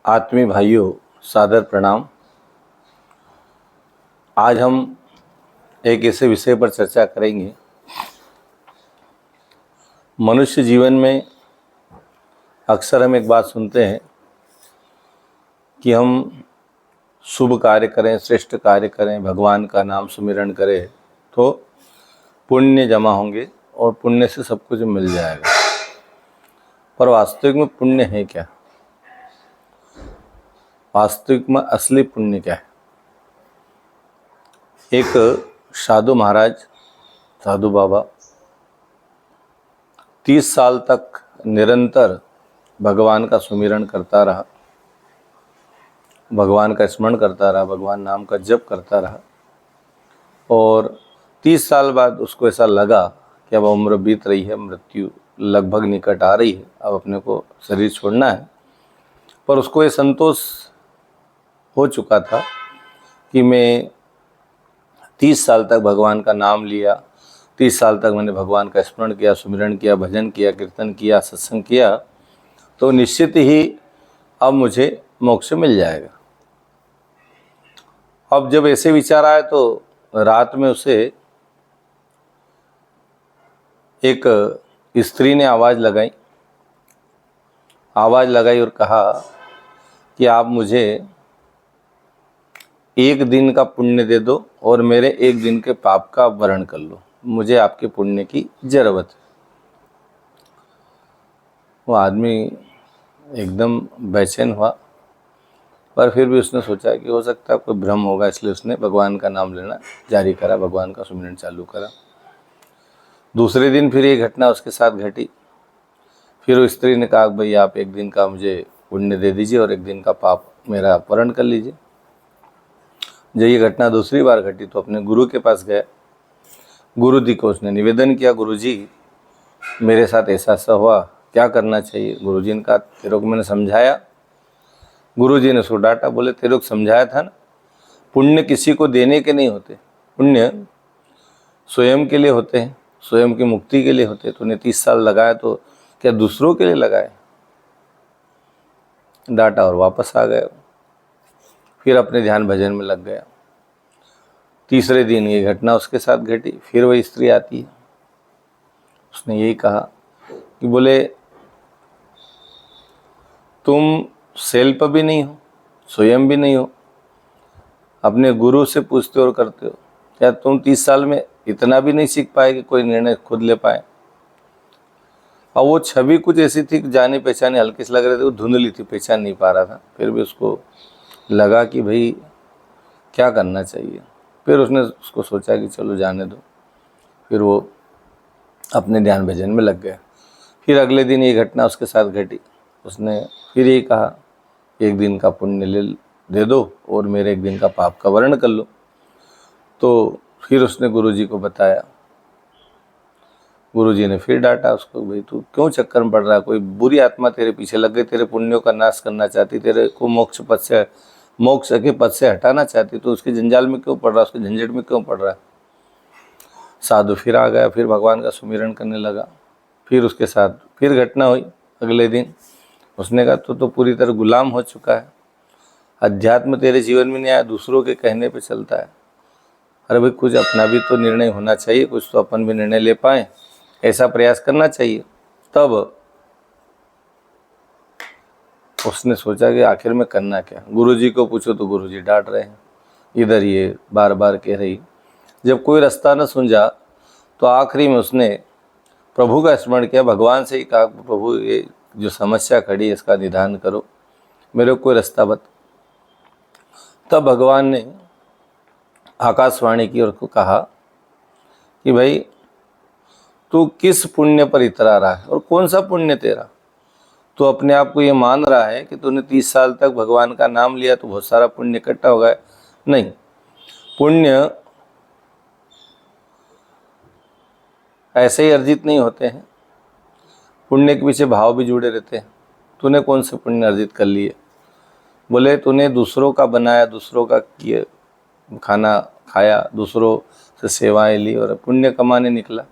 आत्मीय भाइयों, सादर प्रणाम। आज हम एक ऐसे विषय पर चर्चा करेंगे। मनुष्य जीवन में अक्सर हम एक बात सुनते हैं कि हम शुभ कार्य करें, श्रेष्ठ कार्य करें, भगवान का नाम सुमिरन करें तो पुण्य जमा होंगे और पुण्य से सब कुछ मिल जाएगा। पर वास्तविक में पुण्य है क्या? वास्तविक में असली पुण्य क्या है? एक साधु महाराज, साधु बाबा 30 साल तक निरंतर भगवान का सुमिरन करता रहा, भगवान का स्मरण करता रहा, भगवान नाम का जप करता रहा और 30 साल बाद उसको ऐसा लगा कि अब उम्र बीत रही है, मृत्यु लगभग निकट आ रही है, अब अपने को शरीर छोड़ना है। पर उसको ये संतोष हो चुका था कि मैं 30 साल तक भगवान का नाम लिया, 30 साल तक मैंने भगवान का स्मरण किया, सुमिरन किया, भजन किया, कीर्तन किया, सत्संग किया, तो निश्चित ही अब मुझे मोक्ष मिल जाएगा। अब जब ऐसे विचार आए तो रात में उसे एक स्त्री ने आवाज़ लगाई और कहा कि आप मुझे एक दिन का पुण्य दे दो और मेरे एक दिन के पाप का वरण कर लो, मुझे आपके पुण्य की जरूरत है। वो आदमी एकदम बेचैन हुआ, पर फिर भी उसने सोचा कि हो सकता है कोई भ्रम होगा, इसलिए उसने भगवान का नाम लेना जारी करा, भगवान का सुमिरन चालू करा। दूसरे दिन फिर ये घटना उसके साथ घटी। फिर उस स्त्री ने कहा भाई आप एक दिन का मुझे पुण्य दे दीजिए और एक दिन का पाप मेरा वरण कर लीजिए। जब ये घटना दूसरी बार घटी तो अपने गुरु के पास गया, गुरु जी को उसने निवेदन किया, गुरु जी मेरे साथ ऐसा ऐसा हुआ, क्या करना चाहिए? गुरु जी ने कहा तेरे को मैंने समझाया। गुरु जी ने उसको डांटा, बोले तेरे को समझाया था ना, पुण्य किसी को देने के नहीं होते, पुण्य स्वयं के लिए होते हैं, स्वयं की मुक्ति के लिए होते। तूने 30 साल लगाया तो क्या दूसरों के लिए लगाए? डांटा और वापस आ गया। फिर अपने ध्यान भजन में लग गया। तीसरे दिन ये घटना उसके साथ घटी। फिर वही स्त्री आती है, उसने यही कहा कि बोले तुम सेल्फ भी नहीं हो, स्वयं भी नहीं हो, अपने गुरु से पूछते और करते हो, क्या तुम 30 साल में इतना भी नहीं सीख पाए कि कोई निर्णय खुद ले पाए? और वो छवि कुछ ऐसी थी कि जानी पहचानी, हल्की से लग रहे थे, वो धुंधली थी, पहचान नहीं पा रहा था। फिर भी उसको लगा कि भाई क्या करना चाहिए। फिर उसने उसको सोचा कि चलो जाने दो। फिर वो अपने ध्यान भजन में लग गया। फिर अगले दिन ये घटना उसके साथ घटी। उसने फिर यही कहा एक दिन का पुण्य दे दो और मेरे एक दिन का पाप का वरण कर लो। तो फिर उसने गुरुजी को बताया। गुरुजी ने फिर डांटा उसको, भाई तू क्यों चक्कर में पड़ रहा है? कोई बुरी आत्मा तेरे पीछे लग गई, तेरे पुण्यों का नाश करना चाहती, तेरे को मोक्ष के पद से हटाना चाहती, तो उसके जंजाल में क्यों पड़ रहा है, उसके झंझट में क्यों पड़ रहा है? साधु फिर आ गया, फिर भगवान का सुमिरन करने लगा। फिर उसके साथ फिर घटना हुई अगले दिन। उसने कहा तो पूरी तरह गुलाम हो चुका है, अध्यात्म तेरे जीवन में नहीं आया, दूसरों के कहने पे चलता है। अरे भाई कुछ अपना भी तो निर्णय होना चाहिए, कुछ तो अपन भी निर्णय ले पाए, ऐसा प्रयास करना चाहिए। तब उसने सोचा कि आखिर में करना क्या। गुरुजी को पूछो तो गुरुजी डांट रहे हैं, इधर ये बार बार कह रही। जब कोई रास्ता न सूझा तो आखिरी में उसने प्रभु का स्मरण किया, भगवान से ही कहा प्रभु ये जो समस्या खड़ी है इसका निदान करो, मेरे को कोई रास्ता बता। तब भगवान ने आकाशवाणी की और को कहा कि भाई तू किस पुण्य पर इतरा रहा है और कौन सा पुण्य तेरा? तो अपने आप को ये मान रहा है कि तूने 30 साल तक भगवान का नाम लिया तो बहुत सारा पुण्य इकट्ठा हो गया। नहीं, पुण्य ऐसे ही अर्जित नहीं होते हैं, पुण्य के पीछे भाव भी जुड़े रहते हैं। तूने कौन से पुण्य अर्जित कर लिए? बोले तूने दूसरों का बनाया, दूसरों का किए, खाना खाया, दूसरों से सेवाएं ली और पुण्य कमाने निकला।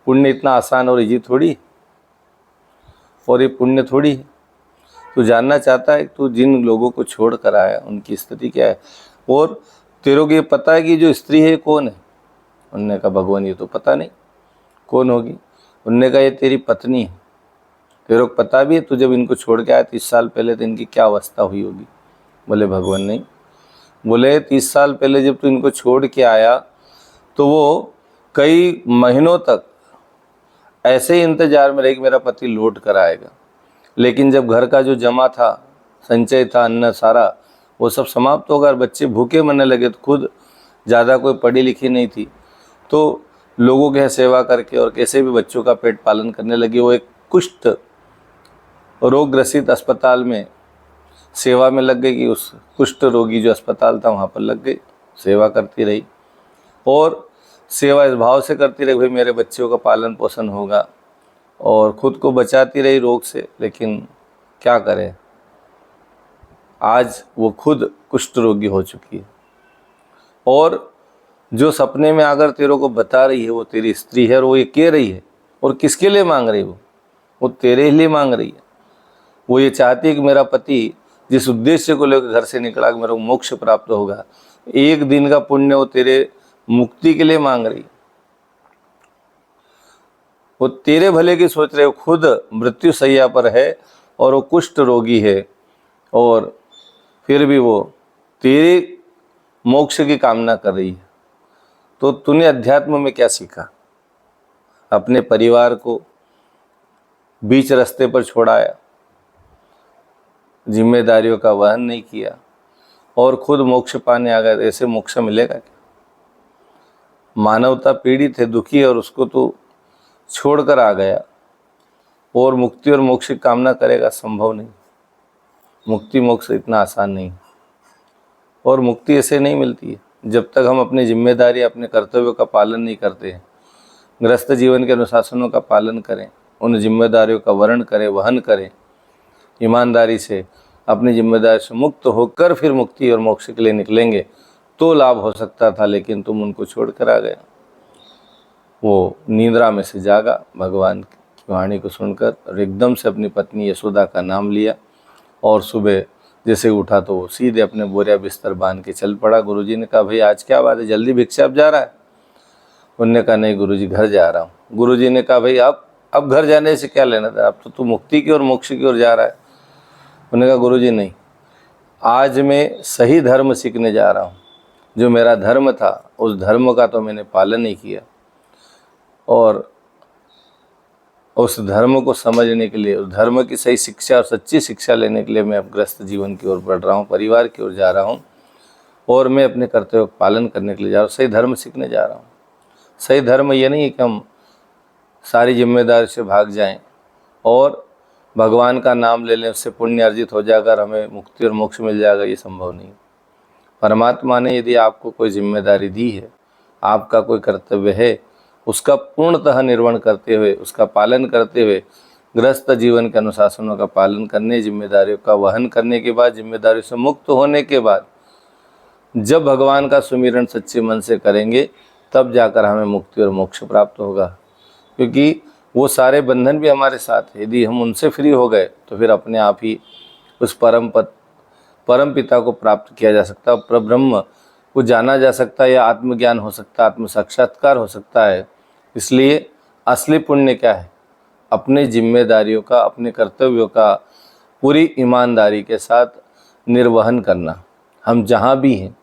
पुण्य इतना आसान और इजी थोड़ी, और ये पुण्य थोड़ी है। तू जानना चाहता है तू जिन लोगों को छोड़ कर आया उनकी स्थिति क्या है, और तेरे को ये पता है कि जो स्त्री है कौन है? उनने कहा भगवान ये तो पता नहीं कौन होगी। उनने कहा ये तेरी पत्नी है। तेरे को पता भी है तू जब इनको छोड़ के आया 30 साल पहले तो इनकी क्या अवस्था हुई होगी? बोले भगवान नहीं। बोले 30 साल पहले जब तू इनको छोड़ के आया तो वो कई महीनों तक ऐसे ही इंतजार में रही कि मेरा पति लौट कर आएगा, लेकिन जब घर का जो जमा था, संचय था, अन्न सारा, वो सब समाप्त हो गया। बच्चे भूखे मरने लगे। तो खुद ज़्यादा कोई पढ़ी लिखी नहीं थी, तो लोगों के यहाँ सेवा करके और कैसे भी बच्चों का पेट पालन करने लगी। वो एक कुष्ठ रोग ग्रसित अस्पताल में सेवा में लग गई कि उस कुष्ठ रोगी जो अस्पताल था वहाँ पर लग गई, सेवा करती रही और सेवा इस भाव से करती रही भाई मेरे बच्चों का पालन पोषण होगा, और खुद को बचाती रही रोग से। लेकिन क्या करें, आज वो खुद कुष्ठ रोगी हो चुकी है, और जो सपने में आकर तेरे को बता रही है वो तेरी स्त्री है, और वो ये कह रही है, और किसके लिए मांग रही है? वो तेरे लिए मांग रही है। वो ये चाहती है कि मेरा पति जिस उद्देश्य को लेकर घर से निकला कि मेरे को मोक्ष प्राप्त होगा, एक दिन का पुण्य वो तेरे मुक्ति के लिए मांग रही है। वो तेरे भले की सोच रहे हो, खुद मृत्यु शैया पर है और वो कुष्ठ रोगी है, और फिर भी वो तेरे मोक्ष की कामना कर रही है। तो तूने अध्यात्म में क्या सीखा? अपने परिवार को बीच रास्ते पर छोड़ाया, जिम्मेदारियों का वहन नहीं किया और खुद मोक्ष पाने आ गए। ऐसे मोक्ष मिलेगा क्या? मानवता पीड़ित है, दुखी है, और उसको तू छोड़कर आ गया और मुक्ति और मोक्ष की कामना करेगा? संभव नहीं। मुक्ति मोक्ष इतना आसान नहीं, और मुक्ति ऐसे नहीं मिलती है जब तक हम अपनी जिम्मेदारी, अपने कर्तव्यों का पालन नहीं करते हैं, गृहस्थ जीवन के अनुशासनों का पालन करें, उन जिम्मेदारियों का वर्ण करें, वहन करें, ईमानदारी से अपनी जिम्मेदारी से मुक्त होकर फिर मुक्ति और मोक्ष के लिए निकलेंगे तो लाभ हो सकता था। लेकिन तुम उनको छोड़कर आ गया। वो निद्रा में से जागा भगवान की वाणी को सुनकर, और एकदम से अपनी पत्नी यशोदा का नाम लिया, और सुबह जैसे उठा तो वो सीधे अपने बोरिया बिस्तर बांध के चल पड़ा। गुरुजी ने कहा भाई आज क्या बात है, जल्दी भिक्षा अब जा रहा है? उन्होंने कहा नहीं गुरुजी घर जा रहा हूँ। गुरुजी ने कहा भाई अब घर जाने से क्या लेना था, अब तो तू मुक्ति की ओर मोक्ष की ओर जा रहा है। उन्होंने कहा गुरुजी नहीं, आज मैं सही धर्म सीखने जा रहा हूँ। जो मेरा धर्म था उस धर्म का तो मैंने पालन नहीं किया, और उस धर्म को समझने के लिए, उस धर्म की सही शिक्षा और सच्ची शिक्षा लेने के लिए मैं अब गृहस्थ जीवन की ओर बढ़ रहा हूँ, परिवार की ओर जा रहा हूँ, और मैं अपने कर्तव्य का पालन करने के लिए जा रहा हूँ, सही धर्म सीखने जा रहा हूँ। सही धर्म ये नहीं है कि हम सारी जिम्मेदारी से भाग जाएं और भगवान का नाम ले लें, उससे पुण्य अर्जित हो जाकर हमें मुक्ति और मोक्ष मिल जाएगा, ये संभव नहीं। परमात्मा ने यदि आपको कोई जिम्मेदारी दी है, आपका कोई कर्तव्य है, उसका पूर्णतः निर्वहन करते हुए, उसका पालन करते हुए, गृहस्थ जीवन के अनुशासनों का पालन करने, जिम्मेदारियों का वहन करने के बाद, जिम्मेदारियों से मुक्त होने के बाद, जब भगवान का सुमिरन सच्चे मन से करेंगे तब जाकर हमें मुक्ति और मोक्ष प्राप्त होगा। क्योंकि वो सारे बंधन भी हमारे साथ है। यदि हम उनसे फ्री हो गए तो फिर अपने आप ही उस परम पिता को प्राप्त किया जा सकता है, परब्रह्म को जाना जा सकता है, या आत्मज्ञान हो सकता है, आत्म साक्षात्कार हो सकता है। इसलिए असली पुण्य क्या है? अपने जिम्मेदारियों का, अपने कर्तव्यों का पूरी ईमानदारी के साथ निर्वहन करना। हम जहाँ भी हैं,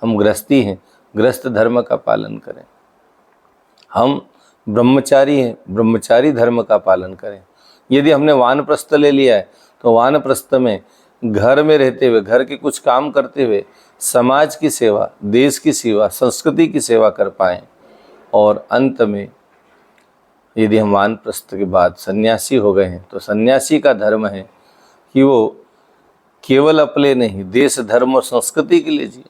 हम गृहस्थी हैं, गृहस्थ धर्म का पालन करें। हम ब्रह्मचारी हैं, ब्रह्मचारी धर्म का पालन करें। यदि हमने वानप्रस्थ ले लिया है तो वानप्रस्थ में घर में रहते हुए, घर के कुछ काम करते हुए समाज की सेवा, देश की सेवा, संस्कृति की सेवा कर पाएँ। और अंत में यदि हम वानप्रस्थ के बाद सन्यासी हो गए हैं तो सन्यासी का धर्म है कि वो केवल अपने नहीं, देश, धर्म और संस्कृति के लिए जिए।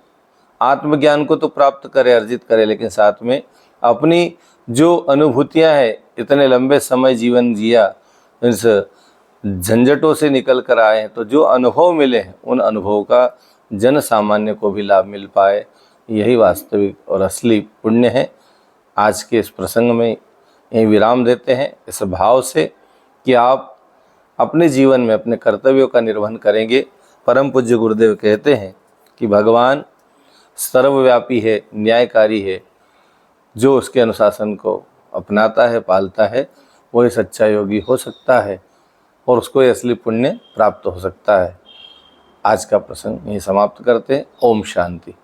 आत्मज्ञान को तो प्राप्त करे, अर्जित करे, लेकिन साथ में अपनी जो अनुभूतियां हैं, इतने लंबे समय जीवन जिया, इस झंझटों से निकल कर आए हैं, तो जो अनुभव मिले हैं उन अनुभवों का जन सामान्य को भी लाभ मिल पाए, यही वास्तविक और असली पुण्य है। आज के इस प्रसंग में यही विराम देते हैं, इस भाव से कि आप अपने जीवन में अपने कर्तव्यों का निर्वहन करेंगे। परम पूज्य गुरुदेव कहते हैं कि भगवान सर्वव्यापी है, न्यायकारी है। जो उसके अनुशासन को अपनाता है, पालता है, वही सच्चा योगी हो सकता है और उसको ये असली पुण्य प्राप्त हो सकता है। आज का प्रसंग यहीं समाप्त करते हैं। ओम शांति।